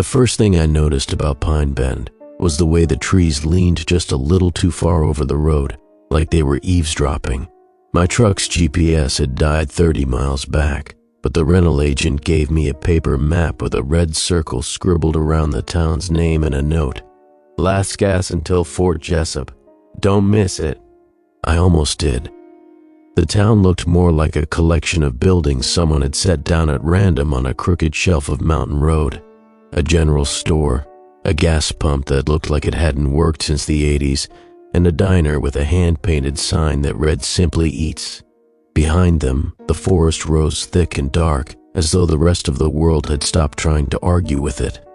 The first thing I noticed about Pine Bend was the way the trees leaned just a little too far over the road, like they were eavesdropping. My truck's GPS had died 30 miles back, but the rental agent gave me a paper map with a red circle scribbled around the town's name and a note. Last gas until Fort Jessup. Don't miss it. I almost did. The town looked more like a collection of buildings someone had set down at random on a crooked shelf of Mountain Road. A general store, a gas pump that looked like it hadn't worked since the 80s, and a diner with a hand-painted sign that read Simply Eats. Behind them, the forest rose thick and dark, as though the rest of the world had stopped trying to argue with it.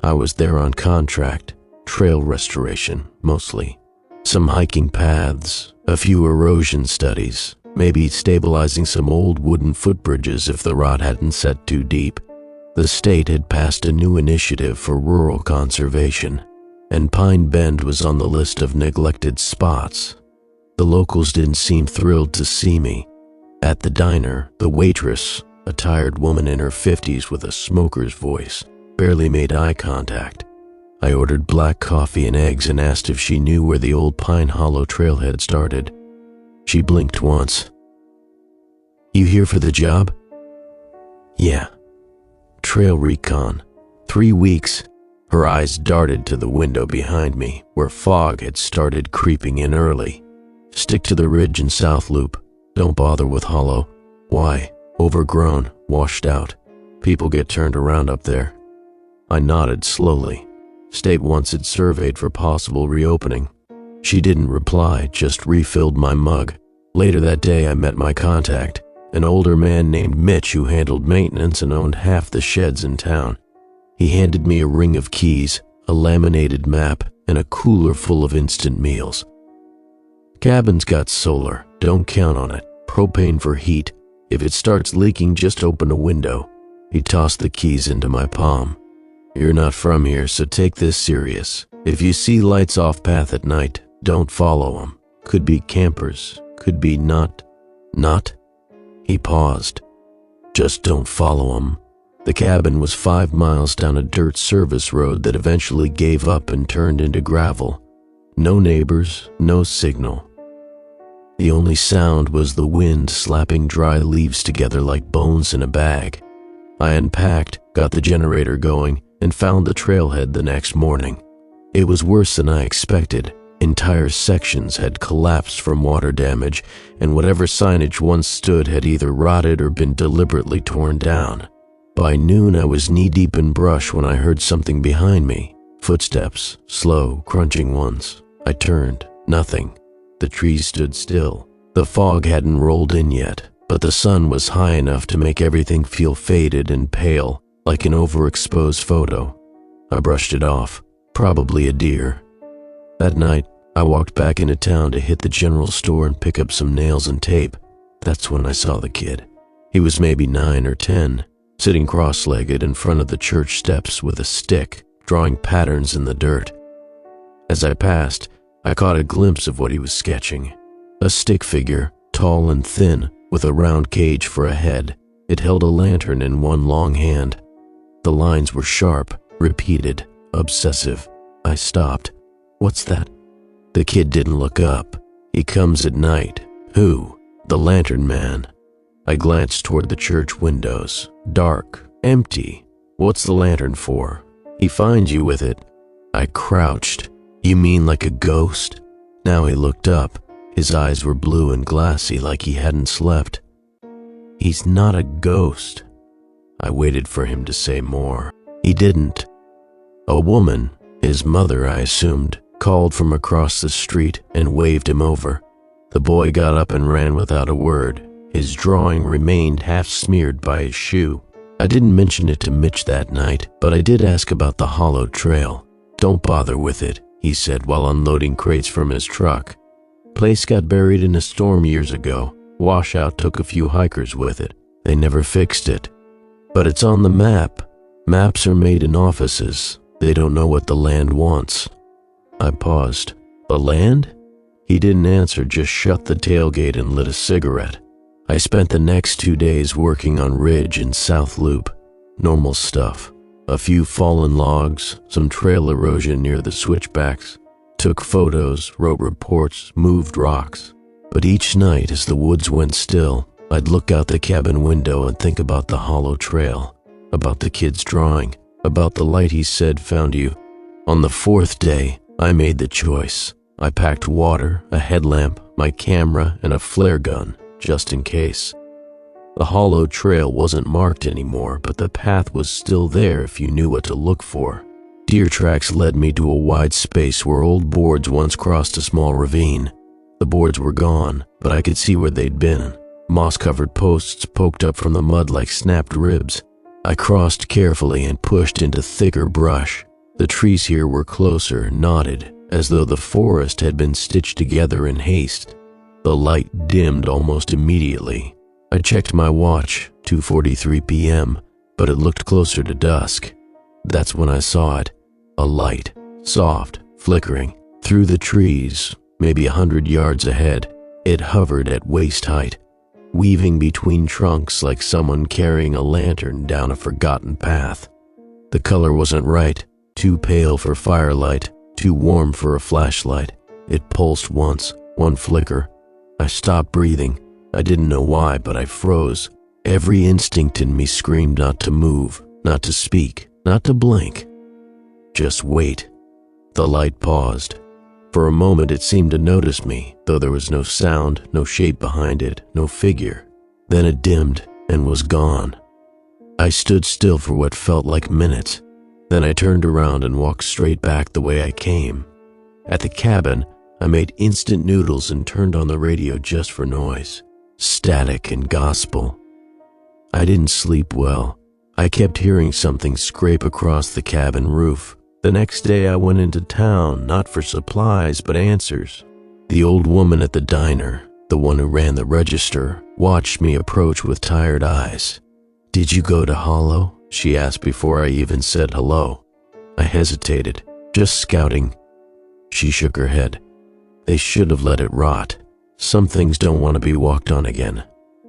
I was there on contract, trail restoration, mostly. Some hiking paths, a few erosion studies, maybe stabilizing some old wooden footbridges if the rot hadn't set too deep. The state had passed a new initiative for rural conservation, and Pine Bend was on the list of neglected spots. The locals didn't seem thrilled to see me. At the diner, the waitress, a tired woman in her 50s with a smoker's voice, barely made eye contact. I ordered black coffee and eggs and asked if she knew where the old Pine Hollow trailhead started. She blinked once. You here for the job? Yeah. Trail recon. 3 weeks. Her eyes darted to the window behind me, where fog had started creeping in early. Stick to the ridge and South Loop. Don't bother with Hollow. Why? Overgrown, washed out. People get turned around up there. I nodded slowly. State once had surveyed for possible reopening. She didn't reply, just refilled my mug. Later that day, I met my contact, an older man named Mitch who handled maintenance and owned half the sheds in town. He handed me a ring of keys, a laminated map, and a cooler full of instant meals. Cabin's got solar, don't count on it. Propane for heat. If it starts leaking, just open a window. He tossed the keys into my palm. You're not from here, so take this serious. If you see lights off path at night, don't follow them. Could be campers, could be not. He paused. Just don't follow them. The cabin was 5 miles down a dirt service road that eventually gave up and turned into gravel. No neighbors, no signal. The only sound was the wind slapping dry leaves together like bones in a bag. I unpacked, got the generator going, and found the trailhead the next morning. It was worse than I expected. Entire sections had collapsed from water damage, and whatever signage once stood had either rotted or been deliberately torn down. By noon, I was knee-deep in brush when I heard something behind me. Footsteps, slow, crunching ones. I turned. Nothing. The trees stood still. The fog hadn't rolled in yet, but the sun was high enough to make everything feel faded and pale, like an overexposed photo. I brushed it off. Probably a deer. That night, I walked back into town to hit the general store and pick up some nails and tape. That's when I saw the kid. He was maybe 9 or 10, sitting cross-legged in front of the church steps with a stick, drawing patterns in the dirt. As I passed, I caught a glimpse of what he was sketching. A stick figure, tall and thin, with a round cage for a head. It held a lantern in one long hand. The lines were sharp, repeated, obsessive. I stopped. What's that? The kid didn't look up. He comes at night. Who? The Lanternman. I glanced toward the church windows. Dark, empty. What's the lantern for? He finds you with it. I crouched. You mean like a ghost? Now he looked up. His eyes were blue and glassy like he hadn't slept. He's not a ghost. I waited for him to say more. He didn't. A woman, his mother I assumed, called from across the street and waved him over. The boy got up and ran without a word. His drawing remained half smeared by his shoe. I didn't mention it to Mitch that night, but I did ask about the Hollow Trail. Don't bother with it, he said while unloading crates from his truck. Place got buried in a storm years ago. Washout took a few hikers with it. They never fixed it. But it's on the map. Maps are made in offices. They don't know what the land wants. I paused. The land? He didn't answer, just shut the tailgate and lit a cigarette. I spent the next 2 days working on Ridge and South Loop. Normal stuff. A few fallen logs, some trail erosion near the switchbacks. Took photos, wrote reports, moved rocks. But each night as the woods went still, I'd look out the cabin window and think about the hollow trail, about the kid's drawing, about the light he said found you. On the fourth day, I made the choice. I packed water, a headlamp, my camera, and a flare gun, just in case. The hollow trail wasn't marked anymore, but the path was still there if you knew what to look for. Deer tracks led me to a wide space where old boards once crossed a small ravine. The boards were gone, but I could see where they'd been. Moss-covered posts poked up from the mud like snapped ribs. I crossed carefully and pushed into thicker brush. The trees here were closer, knotted, as though the forest had been stitched together in haste. The light dimmed almost immediately. I checked my watch, 2:43 p.m., but it looked closer to dusk. That's when I saw it. A light, soft, flickering, through the trees, maybe 100 yards ahead. It hovered at waist height, weaving between trunks like someone carrying a lantern down a forgotten path. The color wasn't right, too pale for firelight, too warm for a flashlight. It pulsed once, one flicker. I stopped breathing. I didn't know why, but I froze. Every instinct in me screamed not to move, not to speak, not to blink. Just wait. The light paused. For a moment it seemed to notice me, though there was no sound, no shape behind it, no figure. Then it dimmed and was gone. I stood still for what felt like minutes. Then I turned around and walked straight back the way I came. At the cabin, I made instant noodles and turned on the radio just for noise. Static and gospel. I didn't sleep well. I kept hearing something scrape across the cabin roof. The next day I went into town, not for supplies, but answers. The old woman at the diner, the one who ran the register, watched me approach with tired eyes. "Did you go to Hollow?" she asked before I even said hello. I hesitated, just scouting. She shook her head. They should have let it rot. Some things don't want to be walked on again.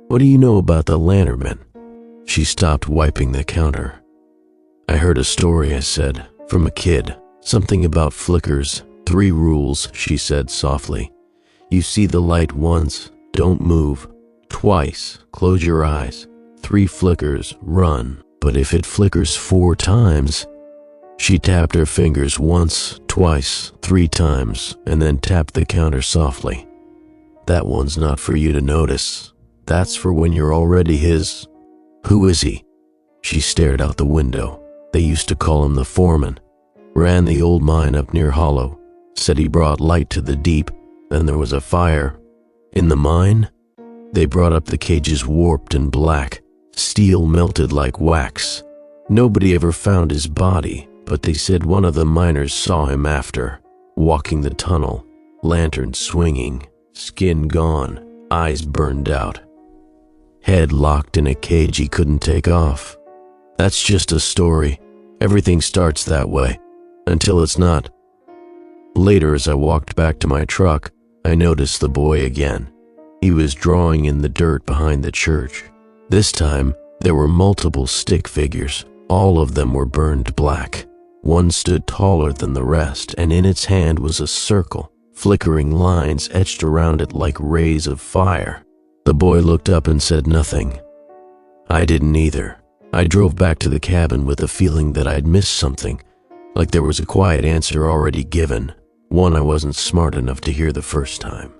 What do you know about the Lanternman? She stopped wiping the counter. I heard a story, I said, from a kid. Something about flickers. 3 rules, she said softly. You see the light once, don't move. Twice, close your eyes. 3 flickers, run. But if it flickers 4 times... She tapped her fingers once, twice, 3 times, and then tapped the counter softly. That one's not for you to notice. That's for when you're already his. Who is he? She stared out the window. They used to call him the foreman. Ran the old mine up near Hollow. Said he brought light to the deep. Then there was a fire. In the mine? They brought up the cages warped and black. Steel melted like wax. Nobody ever found his body, but they said one of the miners saw him after, walking the tunnel, lantern swinging, skin gone, eyes burned out, head locked in a cage he couldn't take off. That's just a story. Everything starts that way, until it's not. Later, as I walked back to my truck, I noticed the boy again. He was drawing in the dirt behind the church. This time, there were multiple stick figures. All of them were burned black. One stood taller than the rest, and in its hand was a circle, flickering lines etched around it like rays of fire. The boy looked up and said nothing. I didn't either. I drove back to the cabin with a feeling that I'd missed something, like there was a quiet answer already given, one I wasn't smart enough to hear the first time.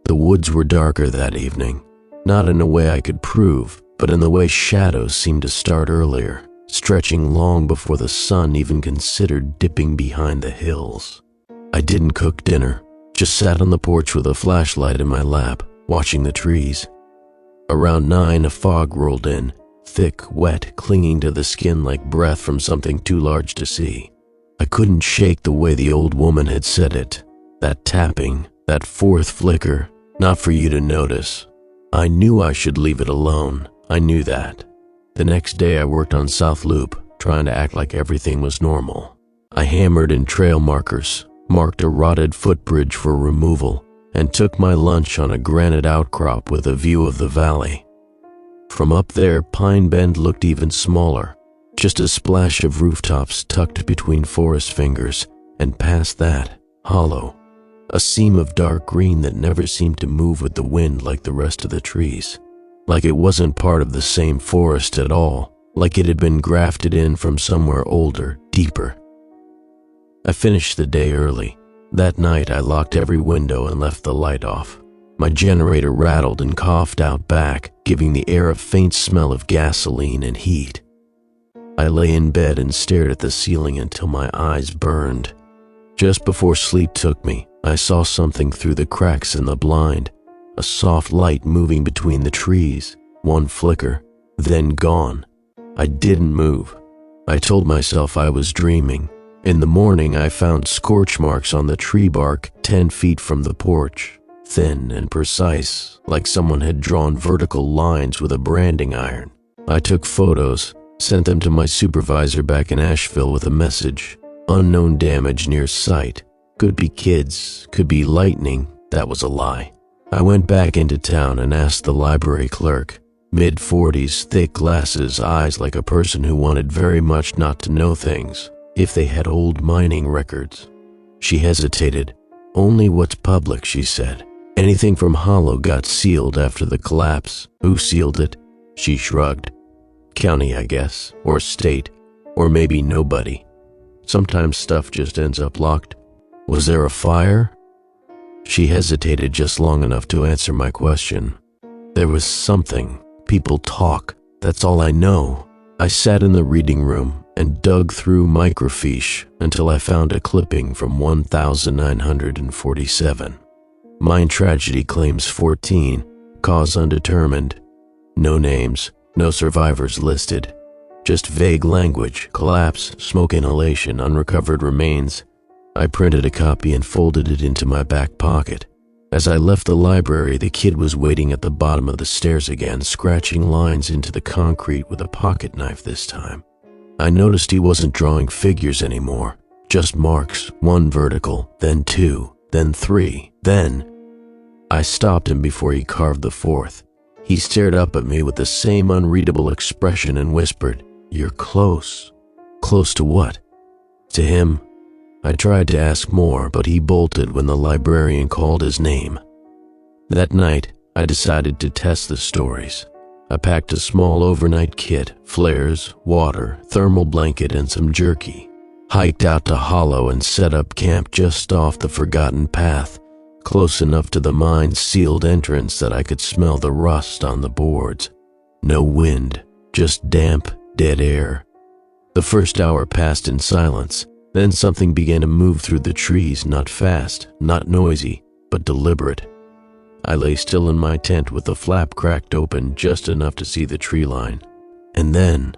The woods were darker that evening, not in a way I could prove, but in the way shadows seemed to start earlier, stretching long before the sun even considered dipping behind the hills. I didn't cook dinner, just sat on the porch with a flashlight in my lap, watching the trees. Around 9, a fog rolled in, thick, wet, clinging to the skin like breath from something too large to see. I couldn't shake the way the old woman had said it. That tapping, that 4th flicker, not for you to notice. I knew I should leave it alone. I knew that. The next day I worked on South Loop, trying to act like everything was normal. I hammered in trail markers, marked a rotted footbridge for removal, and took my lunch on a granite outcrop with a view of the valley. From up there, Pine Bend looked even smaller. Just a splash of rooftops tucked between forest fingers, and past that, hollow. A seam of dark green that never seemed to move with the wind like the rest of the trees. Like it wasn't part of the same forest at all, like it had been grafted in from somewhere older, deeper. I finished the day early. That night I locked every window and left the light off. My generator rattled and coughed out back, giving the air a faint smell of gasoline and heat. I lay in bed and stared at the ceiling until my eyes burned. Just before sleep took me, I saw something through the cracks in the blind, a soft light moving between the trees, one flicker, then gone. I didn't move. I told myself I was dreaming. In the morning, I found scorch marks on the tree bark 10 feet from the porch, thin and precise, like someone had drawn vertical lines with a branding iron. I took photos, sent them to my supervisor back in Asheville with a message. Unknown damage near site. Could be kids, could be lightning. That was a lie. I went back into town and asked the library clerk, mid-40s, thick glasses, eyes like a person who wanted very much not to know things, if they had old mining records. She hesitated. Only what's public, she said. Anything from Hollow got sealed after the collapse. Who sealed it? She shrugged. County, I guess, or state, or maybe nobody. Sometimes stuff just ends up locked. Was there a fire? She hesitated just long enough to answer my question. There was something. People talk. That's all I know. I sat in the reading room and dug through microfiche until I found a clipping from 1947. Mine tragedy claims 14, cause undetermined. No names. No survivors listed. Just vague language, collapse, smoke inhalation, unrecovered remains. I printed a copy and folded it into my back pocket. As I left the library, the kid was waiting at the bottom of the stairs again, scratching lines into the concrete with a pocket knife this time. I noticed he wasn't drawing figures anymore, just marks, one vertical, then two, then three, then... I stopped him before he carved the fourth. He stared up at me with the same unreadable expression and whispered, "You're close." Close to what? To him? I tried to ask more, but he bolted when the librarian called his name. That night, I decided to test the stories. I packed a small overnight kit, flares, water, thermal blanket, and some jerky. Hiked out to Hollow and set up camp just off the forgotten path, close enough to the mine's sealed entrance that I could smell the rust on the boards. No wind, just damp, dead air. The first hour passed in silence, then something began to move through the trees, not fast, not noisy, but deliberate. I lay still in my tent with the flap cracked open just enough to see the tree line. And then,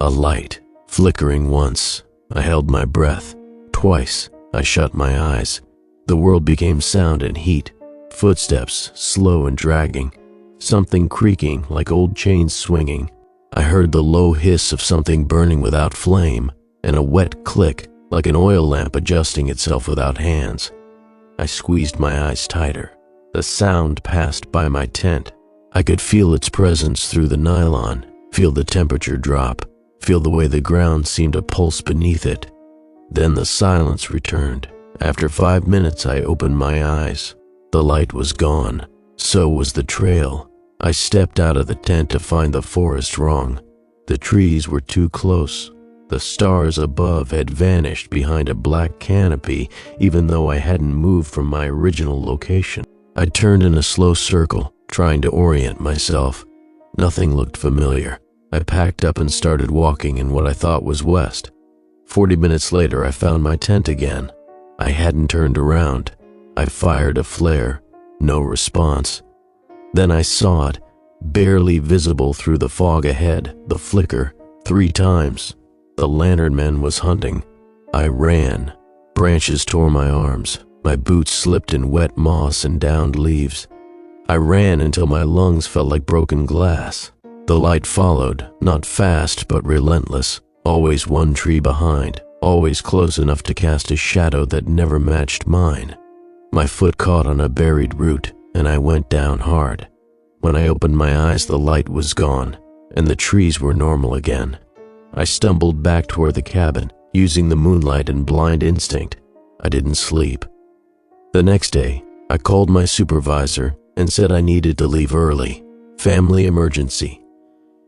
a light, flickering once. I held my breath. Twice, I shut my eyes. The world became sound and heat, footsteps, slow and dragging, something creaking like old chains swinging. I heard the low hiss of something burning without flame, and a wet click like an oil lamp adjusting itself without hands. I squeezed my eyes tighter. The sound passed by my tent. I could feel its presence through the nylon, feel the temperature drop, feel the way the ground seemed to pulse beneath it. Then the silence returned. After 5 minutes, I opened my eyes. The light was gone. So was the trail. I stepped out of the tent to find the forest wrong. The trees were too close. The stars above had vanished behind a black canopy, even though I hadn't moved from my original location. I turned in a slow circle, trying to orient myself. Nothing looked familiar. I packed up and started walking in what I thought was west. 40 minutes later, I found my tent again. I hadn't turned around. I fired a flare. No response. Then I saw it, barely visible through the fog ahead, the flicker, 3 times. The Lanternman was hunting. I ran. Branches tore my arms. My boots slipped in wet moss and downed leaves. I ran until my lungs felt like broken glass. The light followed, not fast but relentless, always one tree behind, always close enough to cast a shadow that never matched mine. My foot caught on a buried root, and I went down hard. When I opened my eyes, the light was gone, and the trees were normal again. I stumbled back toward the cabin, using the moonlight and blind instinct. I didn't sleep. The next day, I called my supervisor and said I needed to leave early. Family emergency.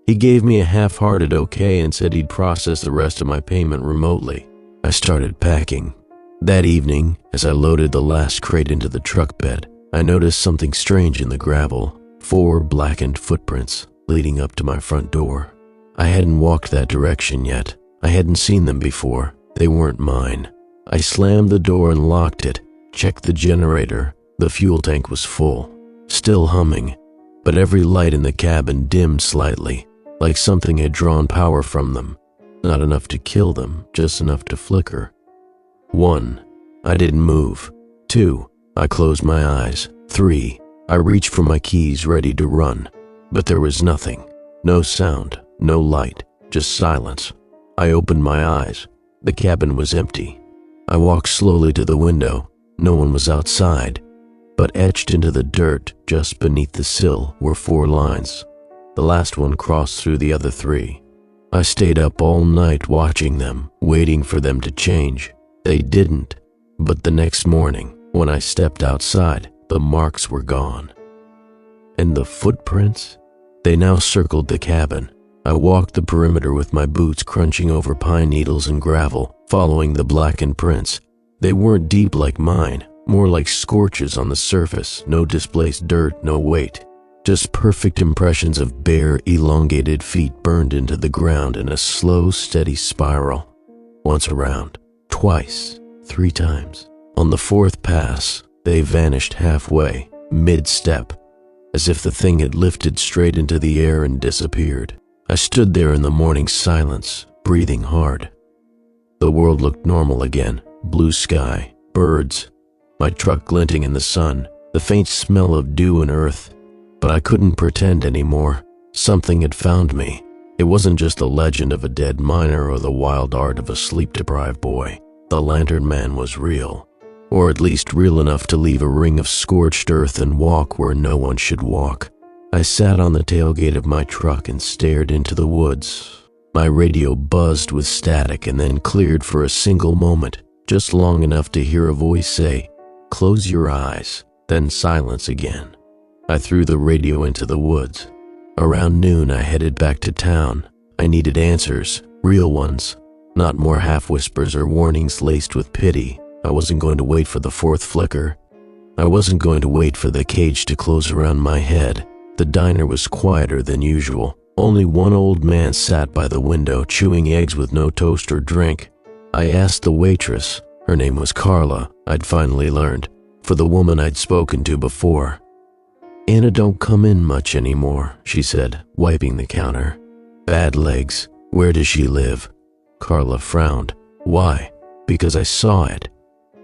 He gave me a half-hearted okay and said he'd process the rest of my payment remotely. I started packing. That evening, as I loaded the last crate into the truck bed, I noticed something strange in the gravel. 4 blackened footprints leading up to my front door. I hadn't walked that direction yet. I hadn't seen them before. They weren't mine. I slammed the door and locked it, checked the generator. The fuel tank was full, still humming, but every light in the cabin dimmed slightly, like something had drawn power from them. Not enough to kill them, just enough to flicker. 1. I didn't move. 2. I closed my eyes. 3. I reached for my keys ready to run, but there was nothing. No sound, no light, just silence. I opened my eyes. The cabin was empty. I walked slowly to the window. No one was outside, but etched into the dirt just beneath the sill were 4 lines. The last one crossed through the other 3. I stayed up all night watching them, waiting for them to change. They didn't, but the next morning, when I stepped outside, the marks were gone. And the footprints? They now circled the cabin. I walked the perimeter with my boots crunching over pine needles and gravel, following the blackened prints. They weren't deep like mine, more like scorches on the surface, no displaced dirt, no weight. Just perfect impressions of bare, elongated feet burned into the ground in a slow, steady spiral. Once around, twice, 3 times. On the 4th pass, they vanished halfway, mid-step, as if the thing had lifted straight into the air and disappeared. I stood there in the morning silence, breathing hard. The world looked normal again, blue sky, birds, my truck glinting in the sun, the faint smell of dew and earth. But I couldn't pretend anymore. Something had found me. It wasn't just the legend of a dead miner or the wild art of a sleep-deprived boy. The Lanternman was real, or at least real enough to leave a ring of scorched earth and walk where no one should walk. I sat on the tailgate of my truck and stared into the woods. My radio buzzed with static and then cleared for a single moment, just long enough to hear a voice say, "Close your eyes," then silence again. I threw the radio into the woods. Around noon, I headed back to town. I needed answers, real ones, not more half-whispers or warnings laced with pity. I wasn't going to wait for the 4th flicker. I wasn't going to wait for the cage to close around my head. The diner was quieter than usual. Only one old man sat by the window, chewing eggs with no toast or drink. I asked the waitress. Her name was Carla, I'd finally learned, for the woman I'd spoken to before. "Anna don't come in much anymore," she said, wiping the counter. "Bad legs. Where does she live?" Carla frowned. "Why?" "Because I saw it."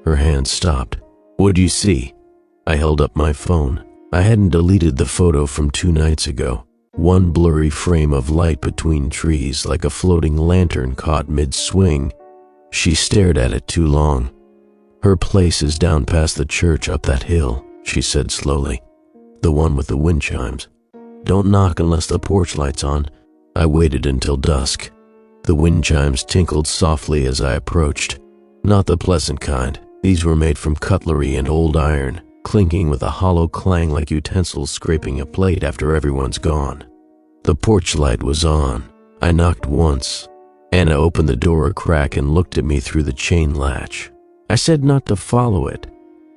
Her hand stopped. "What'd you see?" I held up my phone. I hadn't deleted the photo from 2 nights ago. One blurry frame of light between trees, like a floating lantern caught mid-swing. She stared at it too long. "Her place is down past the church up that hill," she said slowly. "The one with the wind chimes. Don't knock unless the porch light's on." I waited until dusk. The wind chimes tinkled softly as I approached. Not the pleasant kind. These were made from cutlery and old iron, clinking with a hollow clang like utensils scraping a plate after everyone's gone. The porch light was on. I knocked once. Anna opened the door a crack and looked at me through the chain latch. "I said not to follow it."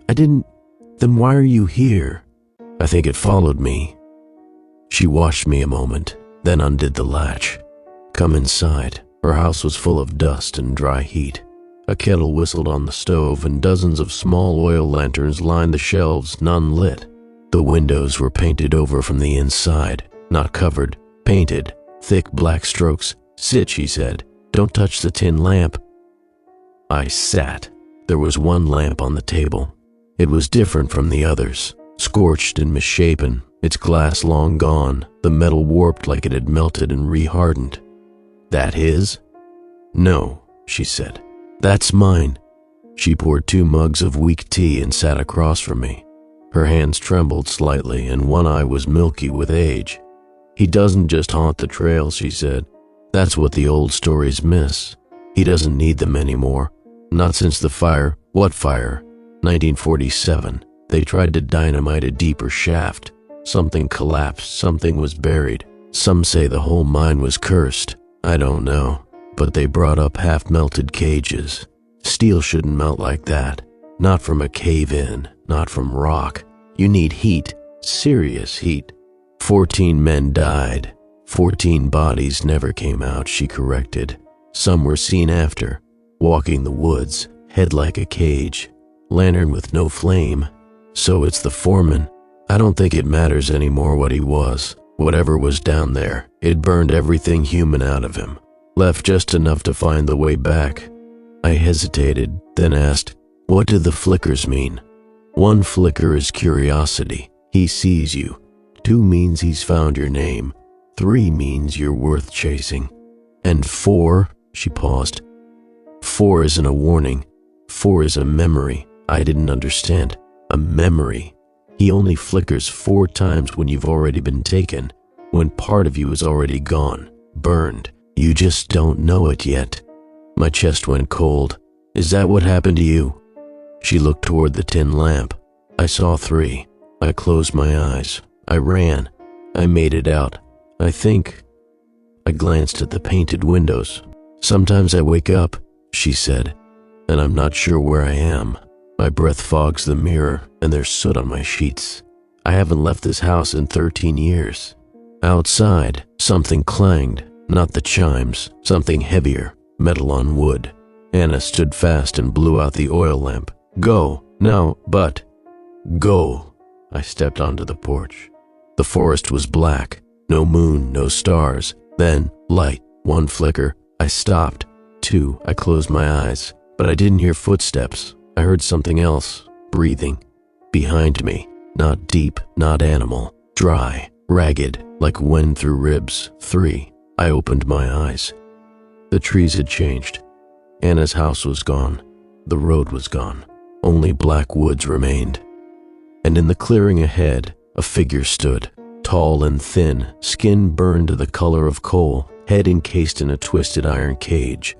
"I didn't. Then why are you here?" "I think it followed me." She watched me a moment, then undid the latch. "Come inside." Her house was full of dust and dry heat. A kettle whistled on the stove and dozens of small oil lanterns lined the shelves, none lit. The windows were painted over from the inside, not covered, painted, thick black strokes. "Sit," she said. "Don't touch the tin lamp." I sat. There was one lamp on the table. It was different from the others, scorched and misshapen, its glass long gone, the metal warped like it had melted and rehardened. "That his?" "No," she said. "That's mine." She poured 2 mugs of weak tea and sat across from me. Her hands trembled slightly and one eye was milky with age. "He doesn't just haunt the trail," she said. That's what the old stories miss. He doesn't need them anymore. Not since the fire. What fire? 1947. They tried to dynamite a deeper shaft. Something collapsed, something was buried. Some say the whole mine was cursed. I don't know. But they brought up half-melted cages. Steel shouldn't melt like that. Not from a cave-in, not from rock. You need heat, serious heat. 14 men died. 14 bodies never came out, she corrected. Some were seen after, walking the woods, head like a cage. Lantern with no flame. So it's the foreman. I don't think it matters anymore what he was. Whatever was down there, it burned everything human out of him. Left just enough to find the way back. I hesitated, then asked, what do the flickers mean? 1 flicker is curiosity. He sees you. 2 means he's found your name. 3 means you're worth chasing. And 4, she paused. 4 isn't a warning. 4 is a memory. I didn't understand. A memory. He only flickers 4 times when you've already been taken, when part of you is already gone, burned. You just don't know it yet. My chest went cold. Is that what happened to you? She looked toward the tin lamp. I saw 3. I closed my eyes. I ran. I made it out. I think. I glanced at the painted windows. Sometimes I wake up, she said, and I'm not sure where I am. My breath fogs the mirror, and there's soot on my sheets. I haven't left this house in 13 years. Outside, something clanged, not the chimes, something heavier, metal on wood. Anna stood fast and blew out the oil lamp. Go, now, but. Go. I stepped onto the porch. The forest was black, no moon, no stars. Then, light, 1 flicker. I stopped. 2, I closed my eyes, but I didn't hear footsteps. I heard something else, breathing. Behind me, not deep, not animal, dry, ragged, like wind through ribs. 3, I opened my eyes. The trees had changed. Anna's house was gone. The road was gone. Only black woods remained. And in the clearing ahead, a figure stood, tall and thin, skin burned to the color of coal, head encased in a twisted iron cage.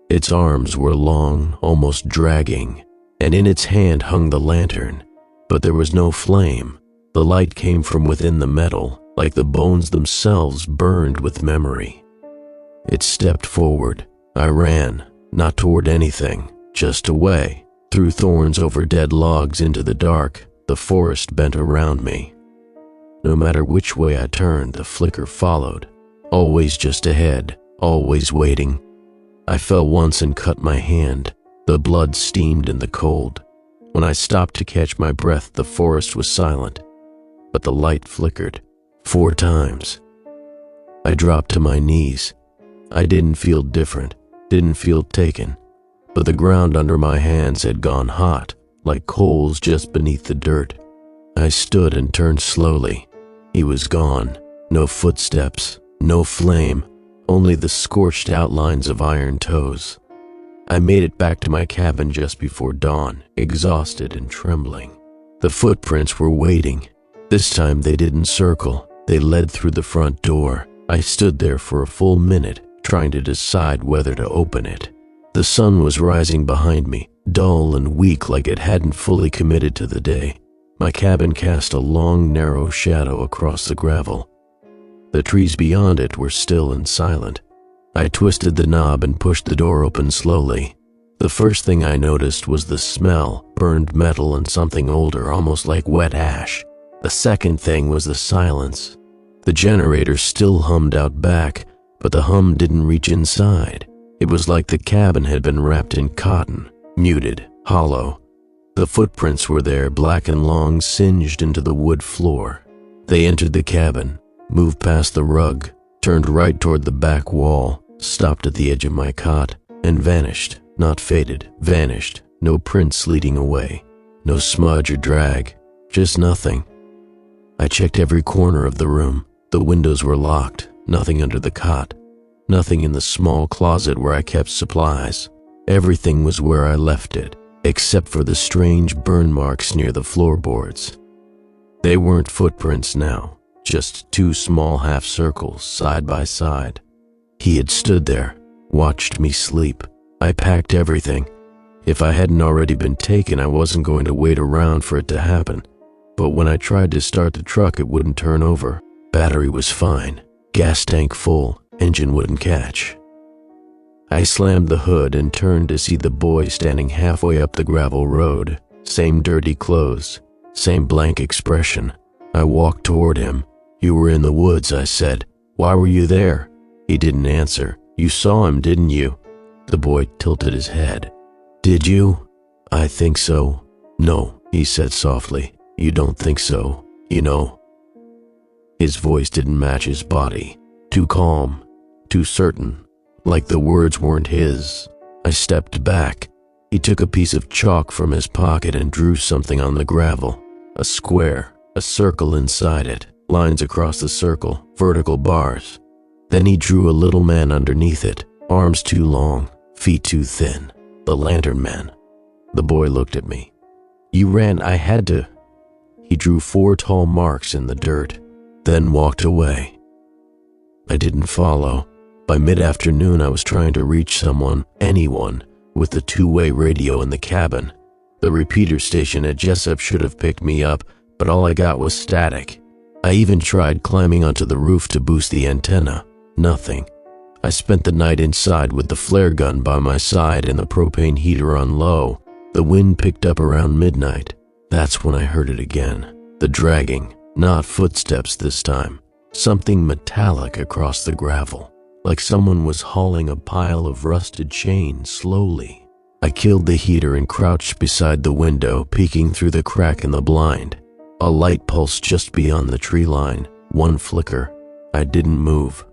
Its arms were long, almost dragging, and in its hand hung the lantern. But there was no flame. The light came from within the metal, like the bones themselves burned with memory. It stepped forward. I ran, not toward anything, just away, through thorns over dead logs into the dark. The forest bent around me. No matter which way I turned, the flicker followed, always just ahead, always waiting. I fell once and cut my hand. The blood steamed in the cold. When I stopped to catch my breath, the forest was silent, but the light flickered 4 times. I dropped to my knees. I didn't feel different, didn't feel taken, but the ground under my hands had gone hot, like coals just beneath the dirt. I stood and turned slowly. He was gone. No footsteps, no flame, only the scorched outlines of iron toes. I made it back to my cabin just before dawn, exhausted and trembling. The footprints were waiting. This time they didn't circle. They led through the front door. I stood there for a full minute, trying to decide whether to open it. The sun was rising behind me, dull and weak like it hadn't fully committed to the day. My cabin cast a long, narrow shadow across the gravel. The trees beyond it were still and silent. I twisted the knob and pushed the door open slowly. The first thing I noticed was the smell, burned metal and something older, almost like wet ash. The second thing was the silence. The generator still hummed out back, but the hum didn't reach inside. It was like the cabin had been wrapped in cotton, muted, hollow. The footprints were there, black and long, singed into the wood floor. They entered the cabin, moved past the rug, turned right toward the back wall, stopped at the edge of my cot, and vanished. Not faded, vanished. No prints leading away. No smudge or drag. Just nothing. I checked every corner of the room. The windows were locked. Nothing under the cot. Nothing in the small closet where I kept supplies. Everything was where I left it, except for the strange burn marks near the floorboards. They weren't footprints now, just 2 small half circles side by side. He had stood there, watched me sleep. I packed everything. If I hadn't already been taken, I wasn't going to wait around for it to happen. But when I tried to start the truck, it wouldn't turn over. Battery was fine. Gas tank full. Engine wouldn't catch. I slammed the hood and turned to see the boy standing halfway up the gravel road. Same dirty clothes. Same blank expression. I walked toward him. "You were in the woods," I said. "Why were you there?" He didn't answer. "You saw him, didn't you?" The boy tilted his head. "Did you?" "I think so." "No," he said softly. "You don't think so, you know." His voice didn't match his body. Too calm, too certain, like the words weren't his. I stepped back. He took a piece of chalk from his pocket and drew something on the gravel. A square, a circle inside it, lines across the circle, vertical bars. Then he drew a little man underneath it, arms too long, feet too thin. The Lanternman. The boy looked at me. "You ran, I had to." He drew 4 tall marks in the dirt, then walked away. I didn't follow. By mid-afternoon, I was trying to reach someone, anyone, with the 2-way radio in the cabin. The repeater station at Jessup should have picked me up, but all I got was static. I even tried climbing onto the roof to boost the antenna. Nothing. I spent the night inside with the flare gun by my side and the propane heater on low. The wind picked up around midnight. That's when I heard it again. The dragging, not footsteps this time. Something metallic across the gravel, like someone was hauling a pile of rusted chain slowly. I killed the heater and crouched beside the window, peeking through the crack in the blind. A light pulsed just beyond the tree line. 1 flicker. I didn't move.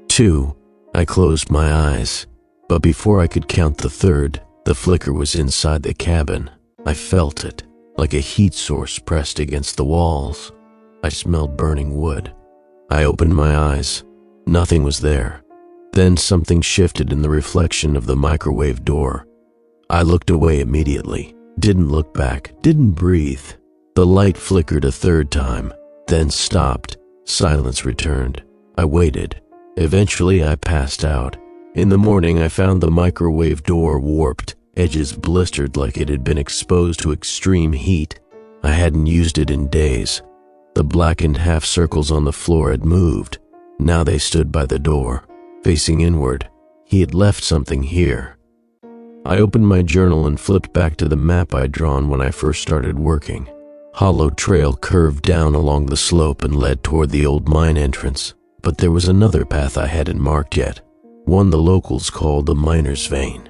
2. I closed my eyes, but before I could count the 3rd, the flicker was inside the cabin. I felt it, like a heat source pressed against the walls. I smelled burning wood. I opened my eyes. Nothing was there. Then something shifted in the reflection of the microwave door. I looked away immediately, didn't look back, didn't breathe. The light flickered a 3rd time, then stopped. Silence returned. I waited. Eventually, I passed out. In the morning, I found the microwave door warped, edges blistered like it had been exposed to extreme heat. I hadn't used it in days. The blackened half circles on the floor had moved. Now they stood by the door, facing inward. He had left something here. I opened my journal and flipped back to the map I'd drawn when I first started working. Hollow trail curved down along the slope and led toward the old mine entrance. But there was another path I hadn't marked yet, one the locals called the Miner's Vein,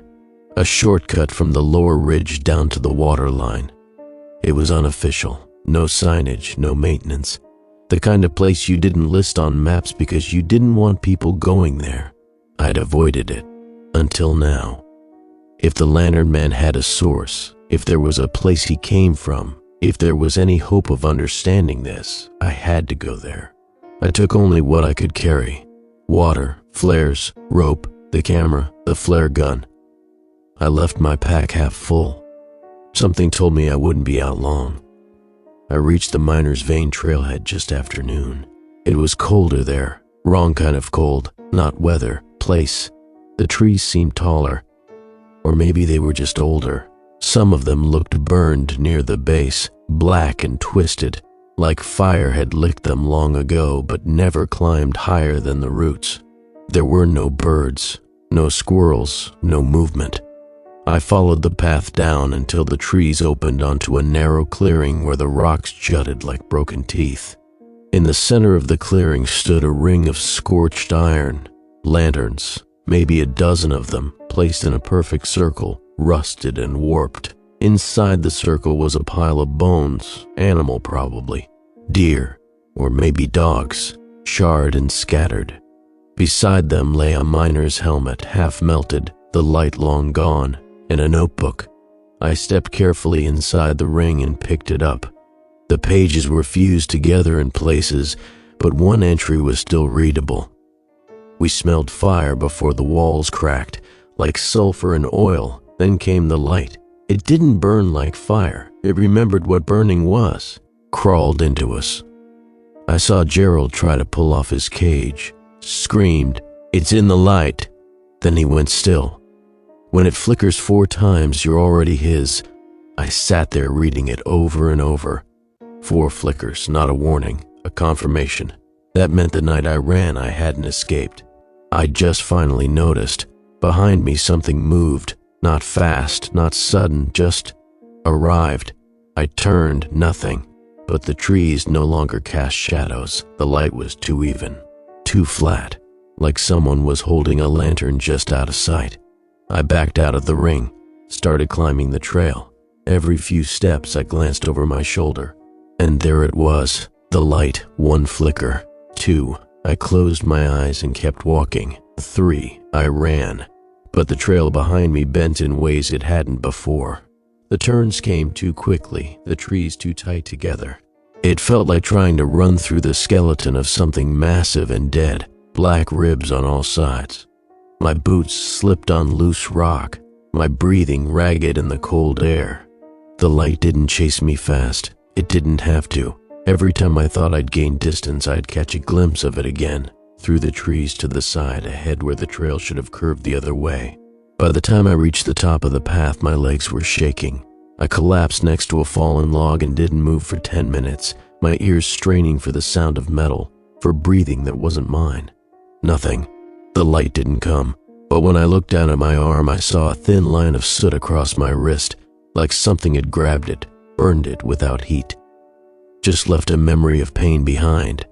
a shortcut from the lower ridge down to the water line. It was unofficial. No signage, no maintenance. The kind of place you didn't list on maps because you didn't want people going there. I'd avoided it. Until now. If the Lanternman had a source, if there was a place he came from, if there was any hope of understanding this, I had to go there. I took only what I could carry. Water, flares, rope, the camera, the flare gun. I left my pack half full. Something told me I wouldn't be out long. I reached the Miner's Vein trailhead just after noon. It was colder there, wrong kind of cold, not weather, place. The trees seemed taller, or maybe they were just older. Some of them looked burned near the base, black and twisted, like fire had licked them long ago but never climbed higher than the roots. There were no birds, no squirrels, no movement. I followed the path down until the trees opened onto a narrow clearing where the rocks jutted like broken teeth. In the center of the clearing stood a ring of scorched iron, lanterns, maybe a dozen of them, placed in a perfect circle, rusted and warped. Inside the circle was a pile of bones, animal probably, deer, or maybe dogs, charred and scattered. Beside them lay a miner's helmet, half melted, the light long gone, and a notebook. I stepped carefully inside the ring and picked it up. The pages were fused together in places, but one entry was still readable. We smelled fire before the walls cracked, like sulfur and oil. Then came the light. It didn't burn like fire. It remembered what burning was. Crawled into us. I saw Gerald try to pull off his cage. Screamed. "It's in the light." Then he went still. When it flickers 4 times, you're already his. I sat there reading it over and over. 4 flickers, not a warning, a confirmation. That meant the night I ran, I hadn't escaped. I just finally noticed. Behind me something moved, not fast, not sudden, just arrived. I turned, nothing. But the trees no longer cast shadows. The light was too even, too flat, like someone was holding a lantern just out of sight. I backed out of the ring, started climbing the trail. Every few steps I glanced over my shoulder, and there it was, the light. 1 flicker, 2. I closed my eyes and kept walking. 3. I ran, but the trail behind me bent in ways it hadn't before. The turns came too quickly, the trees too tight together. It felt like trying to run through the skeleton of something massive and dead, black ribs on all sides. My boots slipped on loose rock, my breathing ragged in the cold air. The light didn't chase me fast. It didn't have to. Every time I thought I'd gain distance, I'd catch a glimpse of it again, through the trees to the side ahead where the trail should have curved the other way. By the time I reached the top of the path, my legs were shaking. I collapsed next to a fallen log and didn't move for 10 minutes, my ears straining for the sound of metal, for breathing that wasn't mine. Nothing. The light didn't come, but when I looked down at my arm, I saw a thin line of soot across my wrist, like something had grabbed it, burned it without heat. Just left a memory of pain behind.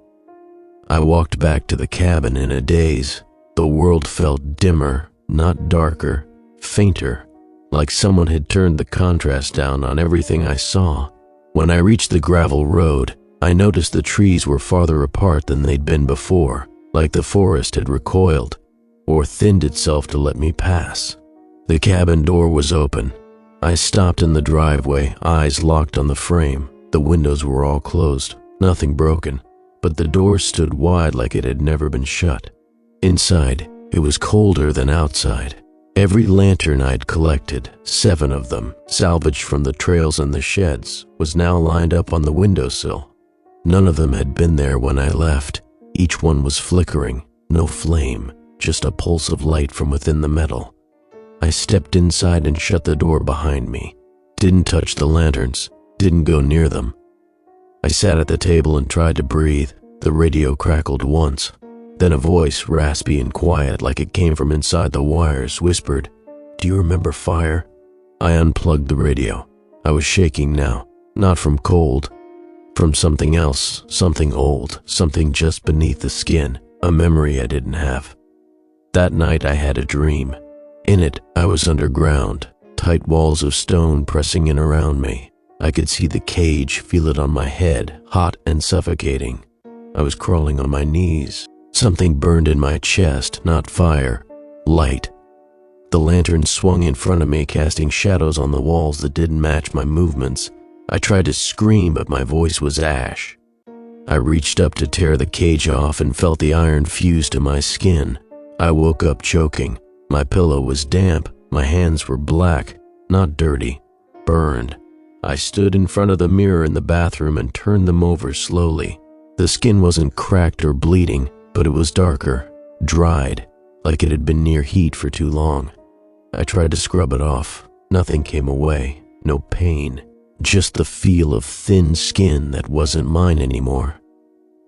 I walked back to the cabin in a daze. The world felt dimmer, not darker, fainter, like someone had turned the contrast down on everything I saw. When I reached the gravel road, I noticed the trees were farther apart than they'd been before, like the forest had recoiled, or thinned itself to let me pass. The cabin door was open. I stopped in the driveway, eyes locked on the frame. The windows were all closed, nothing broken, but the door stood wide like it had never been shut. Inside, it was colder than outside. Every lantern I'd collected, 7 of them, salvaged from the trails and the sheds, was now lined up on the windowsill. None of them had been there when I left. Each one was flickering, no flame, just a pulse of light from within the metal. I stepped inside and shut the door behind me. Didn't touch the lanterns, didn't go near them. I sat at the table and tried to breathe. The radio crackled once. Then a voice, raspy and quiet like it came from inside the wires, whispered, "Do you remember fire?" I unplugged the radio. I was shaking now, not from cold, from something else, something old, something just beneath the skin, a memory I didn't have. That night I had a dream. In it, I was underground, tight walls of stone pressing in around me. I could see the cage, feel it on my head, hot and suffocating. I was crawling on my knees. Something burned in my chest, not fire, light. The lantern swung in front of me, casting shadows on the walls that didn't match my movements. I tried to scream, but my voice was ash. I reached up to tear the cage off and felt the iron fuse to my skin. I woke up choking. My pillow was damp. My hands were black, not dirty, burned. I stood in front of the mirror in the bathroom and turned them over slowly. The skin wasn't cracked or bleeding, but it was darker, dried, like it had been near heat for too long. I tried to scrub it off. Nothing came away, no pain, just the feel of thin skin that wasn't mine anymore.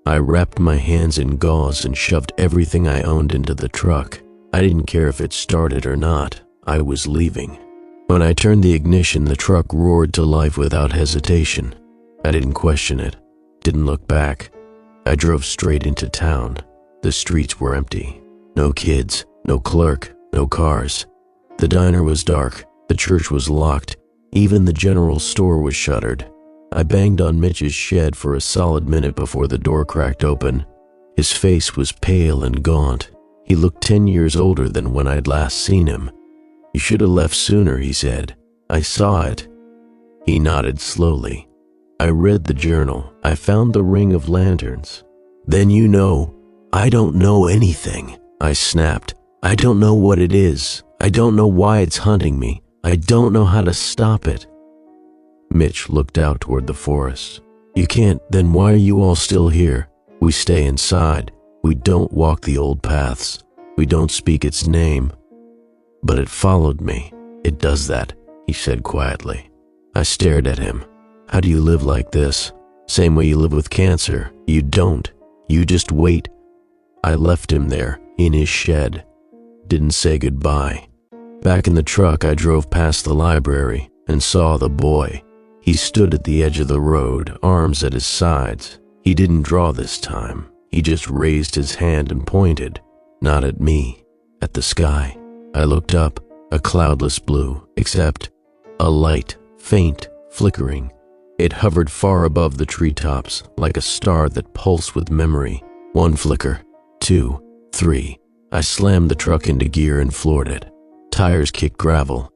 I wrapped my hands in gauze and shoved everything I owned into the truck. I didn't care if it started or not. I was leaving. When I turned the ignition, the truck roared to life without hesitation. I didn't question it, didn't look back. I drove straight into town. The streets were empty. No kids, no clerk, no cars. The diner was dark. The church was locked. Even the general store was shuttered. I banged on Mitch's shed for a solid minute before the door cracked open. His face was pale and gaunt. He looked 10 years older than when I'd last seen him. "You should have left sooner," he said. "I saw it." He nodded slowly. "I read the journal. I found the ring of lanterns." "Then you know." "I don't know anything," I snapped. "I don't know what it is. I don't know why it's hunting me. I don't know how to stop it." Mitch looked out toward the forest. "You can't, then why are you all still here? We stay inside. We don't walk the old paths." We don't speak its name. But it followed me. It does that, he said quietly. I stared at him. How do you live like this? Same way you live with cancer. You don't. You just wait. I left him there, in his shed. Didn't say goodbye. Back in the truck, I drove past the library and saw the boy. He stood at the edge of the road, arms at his sides. He didn't draw this time. He just raised his hand and pointed. Not at me, at the sky. I looked up, a cloudless blue, except a light, faint, flickering. It hovered far above the treetops, like a star that pulsed with memory. 1 flicker, 2, 3. I slammed the truck into gear and floored it. Tires kicked gravel.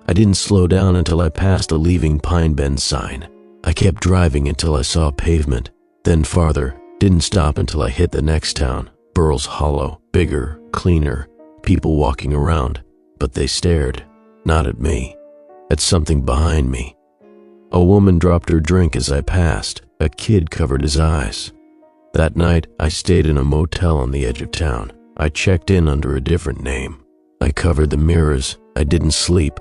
I didn't slow down until I passed a leaving Pine Bend sign. I kept driving until I saw pavement, then farther. Didn't stop until I hit the next town, Burles Hollow, bigger, cleaner, people walking around, but they stared, not at me, at something behind me. A woman dropped her drink as I passed. A kid covered his eyes. That night, I stayed in a motel on the edge of town. I checked in under a different name. I covered the mirrors. I didn't sleep,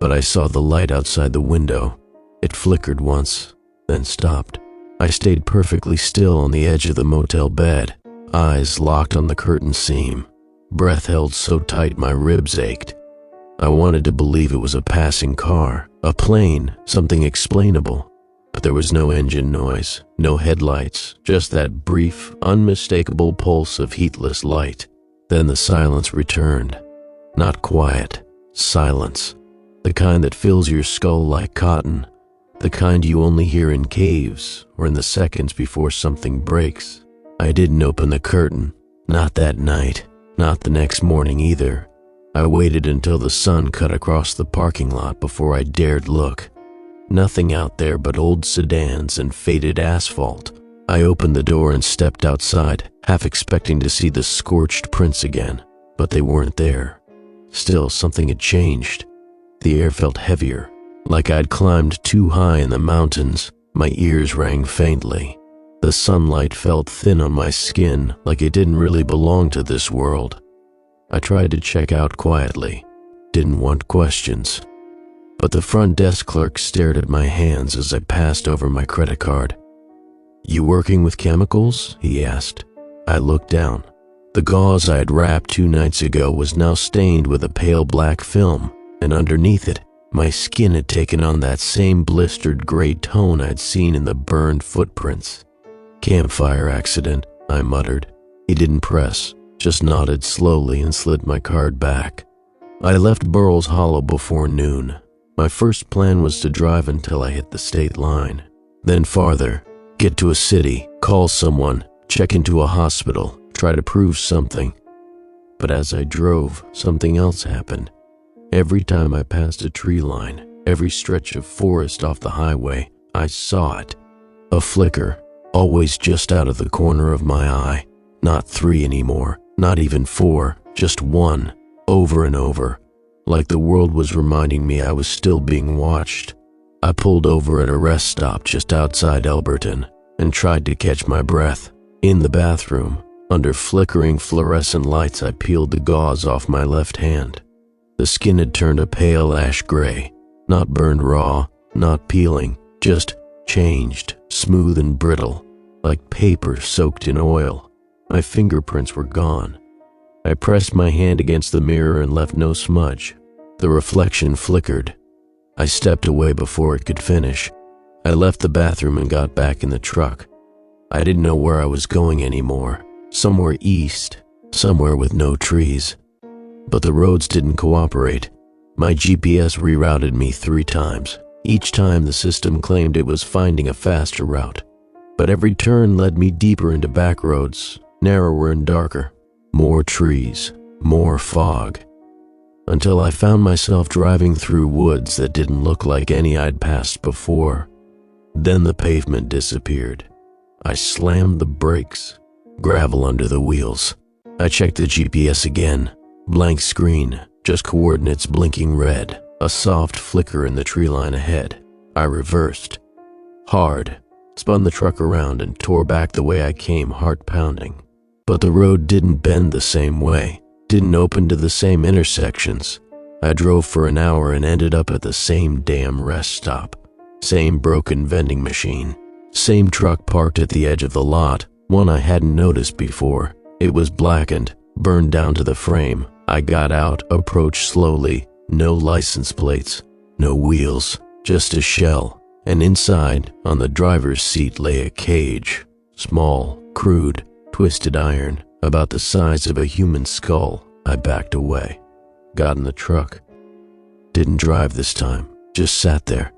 but I saw the light outside the window. It flickered once, then stopped. I stayed perfectly still on the edge of the motel bed, eyes locked on the curtain seam, breath held so tight my ribs ached. I wanted to believe it was a passing car, a plane, something explainable, but there was no engine noise, no headlights, just that brief, unmistakable pulse of heatless light. Then the silence returned. Not quiet, silence, the kind that fills your skull like cotton. The kind you only hear in caves or in the seconds before something breaks. I didn't open the curtain, not that night, not the next morning either. I waited until the sun cut across the parking lot before I dared look. Nothing out there but old sedans and faded asphalt. I opened the door and stepped outside, half expecting to see the scorched prints again, but they weren't there. Still, something had changed. The air felt heavier, like I'd climbed too high in the mountains. My ears rang faintly. The sunlight felt thin on my skin, like it didn't really belong to this world. I tried to check out quietly, didn't want questions. But the front desk clerk stared at my hands as I passed over my credit card. "You working with chemicals?" he asked. I looked down. The gauze I had wrapped 2 nights ago was now stained with a pale black film, and underneath it, my skin had taken on that same blistered gray tone I'd seen in the burned footprints. "Campfire accident," I muttered. He didn't press, just nodded slowly and slid my card back. I left Burles Hollow before noon. My first plan was to drive until I hit the state line. Then farther, get to a city, call someone, check into a hospital, try to prove something. But as I drove, something else happened. Every time I passed a tree line, every stretch of forest off the highway, I saw it. A flicker, always just out of the corner of my eye. Not 3 anymore, not even 4, just 1, over and over. Like the world was reminding me I was still being watched. I pulled over at a rest stop just outside Elberton and tried to catch my breath. In the bathroom, under flickering fluorescent lights, I peeled the gauze off my left hand. The skin had turned a pale ash gray, not burned raw, not peeling, just changed, smooth and brittle, like paper soaked in oil. My fingerprints were gone. I pressed my hand against the mirror and left no smudge. The reflection flickered. I stepped away before it could finish. I left the bathroom and got back in the truck. I didn't know where I was going anymore. Somewhere east, somewhere with no trees. But the roads didn't cooperate. My GPS rerouted me 3 times. Each time the system claimed it was finding a faster route. But every turn led me deeper into back roads, narrower and darker. More trees, more fog. Until I found myself driving through woods that didn't look like any I'd passed before. Then the pavement disappeared. I slammed the brakes, gravel under the wheels. I checked the GPS again. Blank screen, just coordinates blinking red, a soft flicker in the tree line ahead. I reversed. Hard, spun the truck around and tore back the way I came, heart pounding. But the road didn't bend the same way. Didn't open to the same intersections. I drove for an hour and ended up at the same damn rest stop. Same broken vending machine. Same truck parked at the edge of the lot, one I hadn't noticed before. It was blackened, burned down to the frame. I got out, approached slowly. No license plates, no wheels, just a shell. And inside, on the driver's seat, lay a cage. Small, crude, twisted iron, about the size of a human skull. I backed away. Got in the truck. Didn't drive this time, just sat there.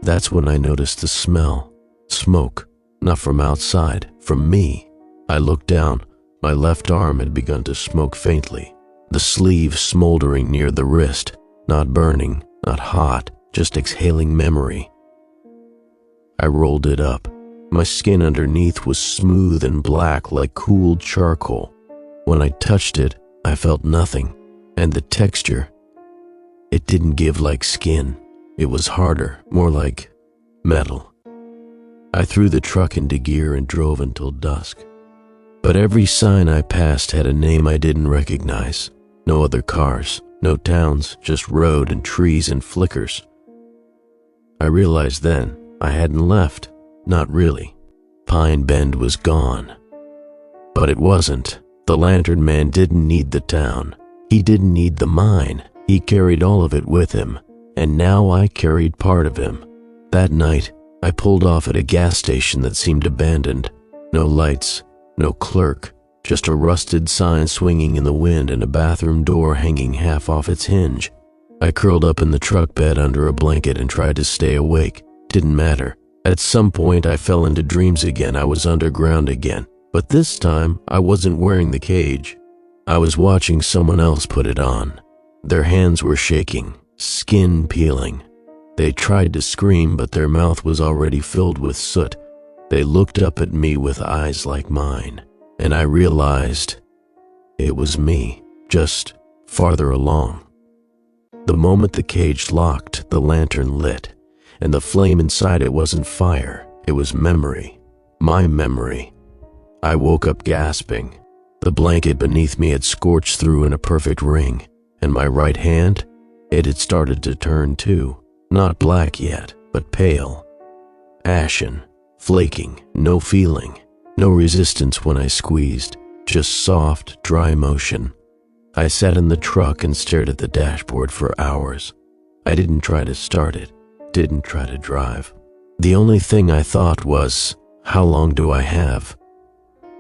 That's when I noticed the smell. Smoke, not from outside, from me. I looked down. My left arm had begun to smoke faintly. The sleeve smoldering near the wrist, not burning, not hot, just exhaling memory. I rolled it up. My skin underneath was smooth and black like cooled charcoal. When I touched it, I felt nothing, and the texture, it didn't give like skin. It was harder, more like metal. I threw the truck into gear and drove until dusk. But every sign I passed had a name I didn't recognize. No other cars, no towns, just road and trees and flickers. I realized then I hadn't left. Not really. Pine Bend was gone. But it wasn't. The Lanternman didn't need the town. He didn't need the mine. He carried all of it with him. And now I carried part of him. That night, I pulled off at a gas station that seemed abandoned. No lights, no clerk, just a rusted sign swinging in the wind and a bathroom door hanging half off its hinge. I curled up in the truck bed under a blanket and tried to stay awake. Didn't matter. At some point I fell into dreams again. I was underground again. But this time I wasn't wearing the cage. I was watching someone else put it on. Their hands were shaking, skin peeling. They tried to scream, but their mouth was already filled with soot. They looked up at me with eyes like mine. And I realized it was me, just farther along. The moment the cage locked, the lantern lit, and the flame inside it wasn't fire, it was memory. My memory. I woke up gasping. The blanket beneath me had scorched through in a perfect ring, and my right hand, it had started to turn too. Not black yet, but pale. Ashen, flaking, no feeling. No resistance when I squeezed, just soft, dry motion. I sat in the truck and stared at the dashboard for hours. I didn't try to start it, didn't try to drive. The only thing I thought was, how long do I have?